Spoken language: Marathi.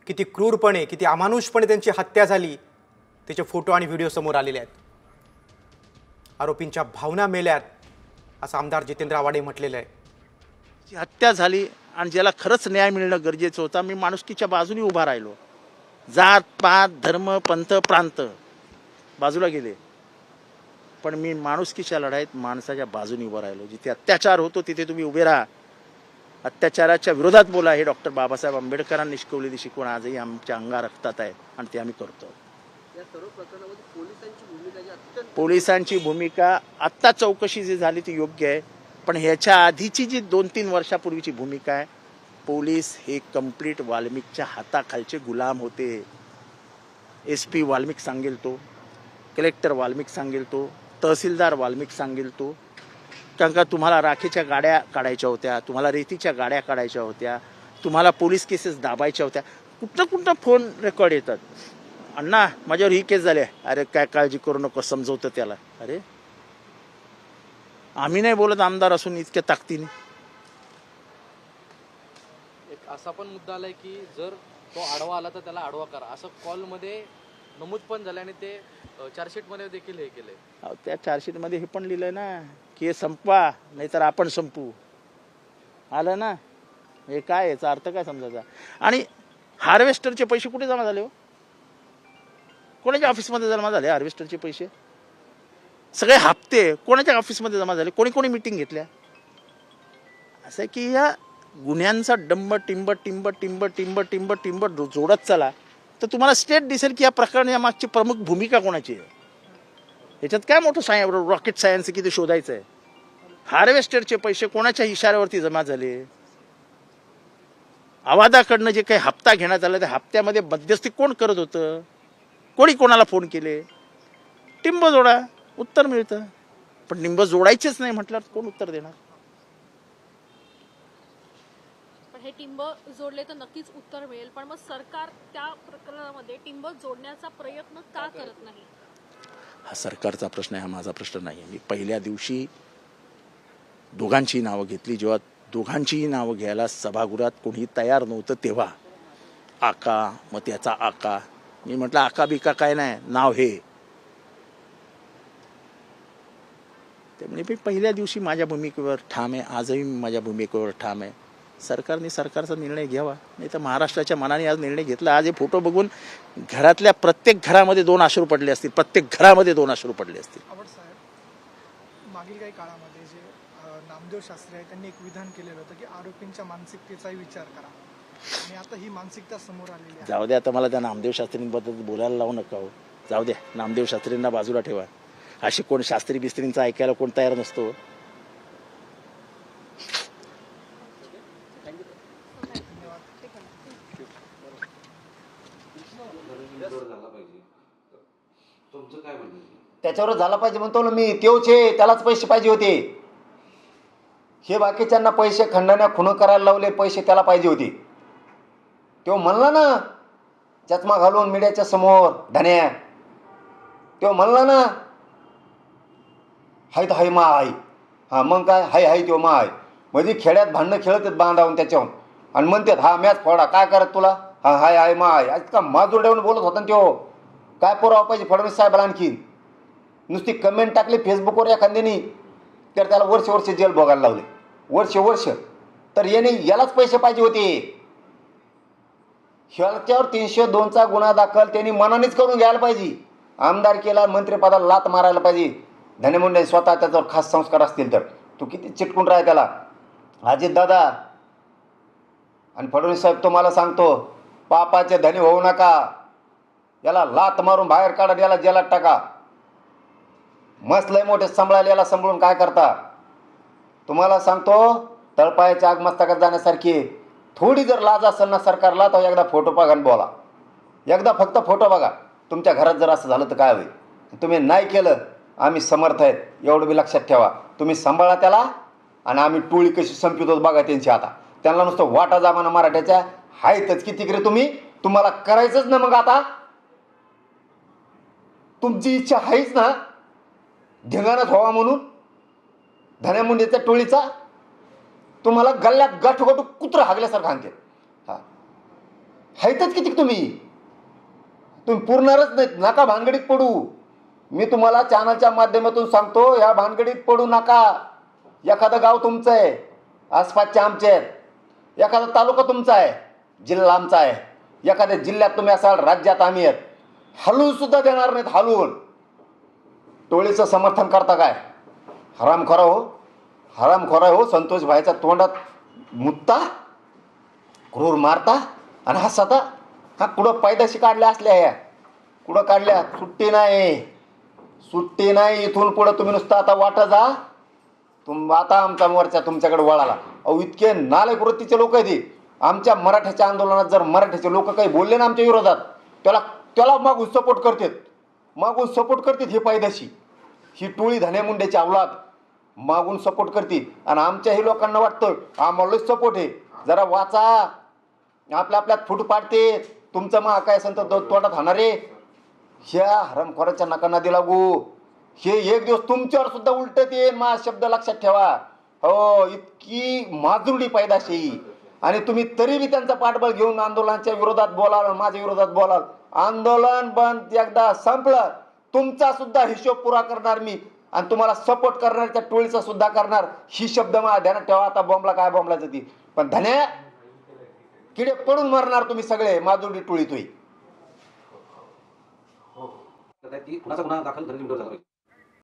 किती क्रूरपणे, किती अमानुषपणे त्यांची हत्या झाली त्याचे फोटो आणि व्हिडिओ समोर आलेले आहेत। आरोपींच्या भावना मेल्यात असं आमदार जितेंद्र आव्हाडे म्हटलेलं आहे। जी हत्या झाली आणि ज्याला खरंच न्याय मिळणं गरजेचं होतं, मी माणुसकीच्या बाजूने उभा राहिलो। जात पात धर्म पंथ प्रांत बाजूला गेले, पण मी माणुसकीच्या लढाईत माणसाच्या बाजूने उभा राहिलो। जिथे अत्याचार होतो तिथे तुम्ही उभे राहा, अत्याचाराच्या विरोधात बोला। हे डॉक्टर बाबासाहेब आंबेडकरांनी शिकवलेली शिकवण आजही आमच्या अंगा रक्तात आहे आणि ते आम्ही करतो। या सर्व प्रकरणामध्ये पोलिसांची भूमिका जी अत्यंत पोलिसांची भूमिका आत्ता चौकशी जी झाली ती योग्य आहे, पण ह्याच्या आधीची जी 2-3 वर्षापूर्वीची भूमिका आहे, पोलीस हे कंप्लीट वाल्मिकच्या हाताखालचे गुलाम होते। SP वाल्मिक सांगेल तो, कलेक्टर वाल्मिक सांगेल तो, तहसीलदार वाल्मिक सांगेल तो, कारण का तुम्हाला राखेच्या गाड्या काढायच्या होत्या, तुम्हाला रेतीच्या गाड्या काढायच्या होत्या, तुम्हाला पोलीस केसेस दाबायच्या होत्या। कुठं फोन रेकॉर्ड येतात, अण्णा माझ्यावर ही केस झाली, अरे काय काळजी करू नको, समजवतं त्याला। अरे आम्ही नाही बोलत आमदार असून इतक्या ताकदीने। एक असा पण मुद्दा आलाय की जर तो आडवा आला तर त्याला आडवा करा, असं कॉलमध्ये नमूद पण झालं आणि ते चार्जशीटमध्ये देखील हे केलंय। त्या चार्जशीटमध्ये हे पण लिहिलंय ना की हे संपवा नाहीतर आपण संपू, आलं ना? हे काय, याचा अर्थ काय समजायचा? आणि हार्वेस्टरचे पैसे कुठे जमा झाले हो? कोणाच्या ऑफिसमध्ये जमा झाले हार्वेस्टरचे पैसे? सगळे हप्ते कोणाच्या ऑफिसमध्ये जमा झाले? कोणी कोणी मीटिंग घेतल्या? असं आहे की या गुन्ह्यांचा डंब टिंब टिंब टिंब टिंब टिंब टिंब जोडत चला तर तुम्हाला स्टेट दिसेल की या प्रकरणाच्या मागची प्रमुख भूमिका कोणाची आहे। याच्यात काय मोठं रॉकेट सायन्स की ते शोधायचं आहे? हार्वेस्टरचे पैसे कोणाच्या इशाऱ्यावरती जमा झाले? आवादाकडनं जे काही हप्ता घेण्यात आला त्या हप्त्यामध्ये मध्यस्थी कोण करत होतं? कोणी कोणाला फोन केले? टिंब जोडा, उत्तर मिळतं। पण टिंब जोडायचेच नाही म्हटल्यावर कोण उत्तर देणार? पण हे टिंब जोडले तर नक्कीच उत्तर मिळेल, पण मग सरकार त्या प्रकरणामध्ये टिंब जोडण्याचा प्रयत्न का करत नाही? हा सरकारचा प्रश्न आहे, हा माझा प्रश्न नाही। मी पहिल्या दिवशी दोघांची नावं घेतली, जेव्हा दोघांचीही नावं घ्यायला सभागृहात कोणी तयार नव्हतं तेव्हा आका, मग त्याचा आका, मी म्हटलं आका बिका काय नाही, नाव हे। त्यामुळे मी पहिल्या दिवशी माझ्या भूमिकेवर ठाम आहे, आजही माझ्या भूमिकेवर ठाम आहे। सरकारने सरकारचा निर्णय घ्यावा, नाही तर महाराष्ट्राच्या मनाने आज निर्णय घेतला। आज हे फोटो बघून घरातल्या प्रत्येक घरामध्ये 2 अश्रू पडले असतील, प्रत्येक घरामध्ये 2 अश्रू पडले असतील। आव्हाड साहेब, मागील काही काळामध्ये जे नामदेव शास्त्री आहेत त्यांनी एक विधान केलेलं होतं की आरोपींच्या मानसिकतेचाही विचार करा, आणि आता ही मानसिकता समोर आलेली आहे। जाऊ दे, आता मला त्या नामदेव शास्त्रींबद्दल बोलायला लावू नका हो, जाऊ दे, नामदेव शास्त्रींना बाजूला ठेवा। अशी कोण शास्त्री बिस्त्रींचं ऐकायला कोण तयार नसतो। त्याच्यावर झाला पाहिजे म्हणतो ना मी, तेवच आहे, त्यालाच पैसे पाहिजे होते। हे बाकीच्यांना पैसे खंडण्या खुण करायला लावले, पैसे त्याला पाहिजे होते। तो म्हणला ना चष्मा घालून मीडियाच्या समोर धन्या, तो म्हणला ना हाय तर हाय मा आई, हां मग काय हाय हाय तो मा आहे, म्हणजे खेड्यात भांडणं खेळतात बांधावून त्याच्यावर आणि म्हणतात हा मॅच फोडा, काय करत तुला, हा हाय हाय मा आहे। आज का माजोड्यावरून बोलत होता तो, काय पुरावा पाहिजे फडणवीस साहेबाला? आणखी नुसती कमेंट टाकली फेसबुकवर एखाद्याने तर त्याला वर्ष जेल भोगायला लावले, वर्ष। तर यालाच पैसे पाहिजे होते। ह्याच्यावर 302चा गुन्हा दाखल त्यांनी मनानेच करून घ्यायला पाहिजे। आमदार केला, मंत्रिपदाला लात मारायला पाहिजे। धनेमुंडे स्वतः त्याच्यावर खास संस्कार असतील तर तू किती चिटकून राह त्याला। अजित दादा आणि फडणवीस साहेब, तुम्हाला सांगतो पापाचे धनी होऊ नका, याला लात मारून बाहेर काढा, याला जेलात टाका। मस्त लय मोठे सांभाळायला याला सांभाळून काय करता? तुम्हाला सांगतो तळपायाच्या आग मस्तकात जाण्यासारखी थोडी जर लाज असेल ना सरकारला तर एकदा फोटो बघा आणि बोला, एकदा फक्त फोटो बघा। तुमच्या घरात जर असं झालं तर काय होईल? तुम्ही नाही केलं, आम्ही समर्थ आहेत एवढं बी लक्षात ठेवा। तुम्ही सांभाळा त्याला, आणि आम्ही टोळी कशी संपित होत बघा त्यांची। आता त्यांना नुसतं वाटा जमाना मराठ्याच्या आहेतच की तिकडे, तुम्हाला करायचंच ना। मग आता तुमची इच्छा आहेच ना धिंगाणाच व्हावा म्हणून धन्या मुंडेच्या टोळीचा, तुम्हाला गल्ल्यात गाठोगाठू कुत्रं हागल्यासारखं आणते। हां हायतच किती तुम्ही पुरणारच नाहीत. नका भानगडीत पडू. मी तुम्हाला चॅनलच्या माध्यमातून सांगतो, या भानगडीत पडू नका. एखादं गाव तुमचं आहे, आसपासचे आमचे आहेत, एखादा तालुका तुमचा आहे, जिल्हा आमचा आहे, एखाद्या जिल्ह्यात तुम्ही असाल, राज्यात आम्ही आहेत, हलवून सुद्धा देणार नाहीत. हलवून टोळीचं समर्थन करता काय? हरामखोरा हो, हरामखोरा हो. संतोष भाईच्या तोंडात मुत्ता, क्रूर मारता आणि हसता. हा कुठं पैदाशी काढल्या असल्या, ह्या कुठं काढल्या? सुट्टी नाही, सुट्टी नाही. इथून पुढं तुम्ही नुसतं आता वाटा जा. आता आमचा मोर्चा तुमच्याकडे वळाला. अहो, इतके नालायक वृत्तीचे लोक आहेत. आमच्या मराठ्याच्या आंदोलनात जर मराठ्याचे लोक काही बोलले ना आमच्या विरोधात, त्याला मागून सपोर्ट करतात, मागून सपोर्ट करतात. हे पैदाशी, ही टोळी धनेमुंड्याची अवलाद मागून सपोर्ट करते. आणि आमच्याही लोकांना वाटतं आम्हालाच सपोर्ट आहे. जरा वाचा, आपल्यात फूट पाडते. तुमचं मग काय संत तोंडात हाणारे. ह्या हरमखोराच्या नका नदी लागू. हे एक दिवस तुमच्यावर सुद्धा उलटत येईल. मा शब्द लक्षात ठेवा. हो, इतकी माजुरडी पैदाशी. आणि तुम्ही तरी बी त्यांचा पाठबळ घेऊन आंदोलनाच्या विरोधात बोलाल, माझ्या विरोधात बोलाल. आंदोलन बंद एकदा संपलं, तुमचा सुद्धा हिशोब पुरा करणार मी. आणि तुम्हाला सपोर्ट करणार, त्या टोळीचा सुद्धा करणार. ही शब्द मला ध्यानात ठेवा. आता बॉम्बला काय बॉम्बला जाती, पण धन्या किडे पडून मरणार तुम्ही सगळे. माजुरडी टोळी तुही. ती कुणाचा गुन्हा दाखल